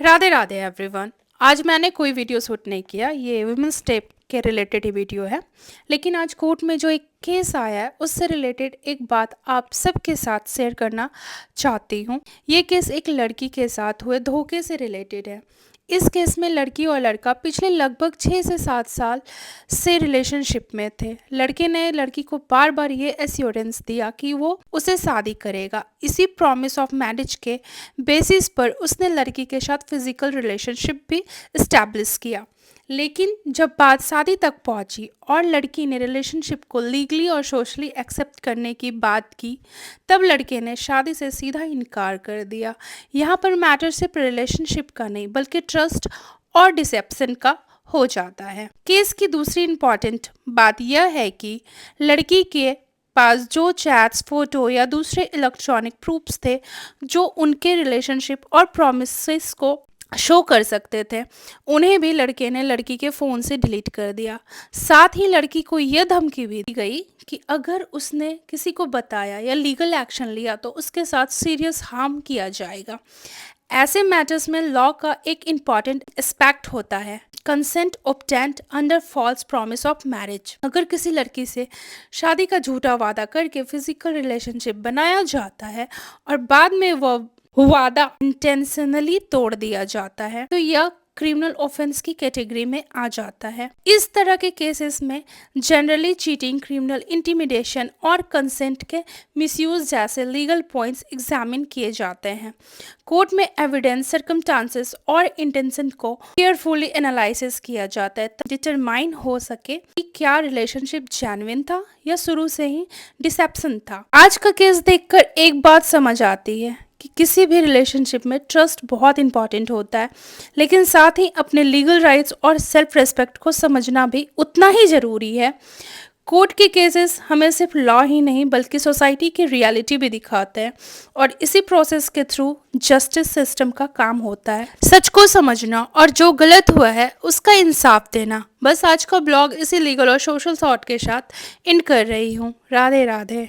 Radhe Radhe everyone. आज मैंने कोई वीडियो शूट नहीं किया, ये वुमेंस टेप के रिलेटेड ही वीडियो है। लेकिन आज कोर्ट में जो एक केस आया है उससे रिलेटेड एक बात आप सबके साथ शेयर करना चाहती हूँ। ये केस एक लड़की के साथ हुए धोखे से रिलेटेड है। इस केस में लड़की और लड़का पिछले लगभग 6 से 7 साल से रिलेशनशिप में थे। लड़के ने लड़की को बार बार ये एश्योरेंस दिया कि वो उसे शादी करेगा। इसी प्रॉमिस ऑफ मैरिज के बेसिस पर उसने लड़की के साथ फिजिकल रिलेशनशिप भी इस्टेब्लिश किया। लेकिन जब बात शादी तक पहुंची और लड़की ने रिलेशनशिप को लीगली और सोशली एक्सेप्ट करने की बात की, तब लड़के ने शादी से सीधा इनकार कर दिया। यहाँ पर मैटर सिर्फ रिलेशनशिप का नहीं बल्कि ट्रस्ट और डिसेप्शन का हो जाता है। केस की दूसरी इम्पॉर्टेंट बात यह है कि लड़की के पास जो चैट्स, फोटो या दूसरे इलेक्ट्रॉनिक प्रूफ्स थे जो उनके रिलेशनशिप और प्रॉमिसेस को शो कर सकते थे, उन्हें भी लड़के ने लड़की के फ़ोन से डिलीट कर दिया। साथ ही लड़की को यह धमकी भी दी गई कि अगर उसने किसी को बताया या लीगल एक्शन लिया तो उसके साथ सीरियस हार्म किया जाएगा। ऐसे मैटर्स में लॉ का एक इम्पॉर्टेंट एस्पेक्ट होता है, consent obtained under false promise of marriage. अगर किसी लड़की से शादी का झूठा वादा करके फिजिकल रिलेशनशिप बनाया जाता है और बाद में वह वादा इंटेंशनली तोड़ दिया जाता है तो यह क्रिमिनल ऑफेंस की कैटेगरी में आ जाता है। इस तरह के केसेस में जनरली चीटिंग, क्रिमिनल इंटिमिडेशन और कंसेंट के मिसयूज जैसे लीगल पॉइंट्स एग्जामिन किए जाते हैं। कोर्ट में एविडेंस, सर्कमस्टांसेस और इंटेंशन को केयरफुली एनालिसिस किया जाता है तब डिटरमाइन हो सके कि क्या रिलेशनशिप जेन्युइन था या शुरू से ही डिसेप्शन था। आज का केस देखकर एक बात समझ आती है कि किसी भी रिलेशनशिप में ट्रस्ट बहुत इंपॉर्टेंट होता है, लेकिन साथ ही अपने लीगल राइट्स और सेल्फ रिस्पेक्ट को समझना भी उतना ही ज़रूरी है। कोर्ट के केसेस हमें सिर्फ लॉ ही नहीं बल्कि सोसाइटी की रियलिटी भी दिखाते हैं और इसी प्रोसेस के थ्रू जस्टिस सिस्टम का काम होता है सच को समझना और जो गलत हुआ है उसका इंसाफ देना। बस आज का ब्लॉग इसी लीगल और सोशल थॉट के साथ एंड कर रही हूँ। राधे राधे।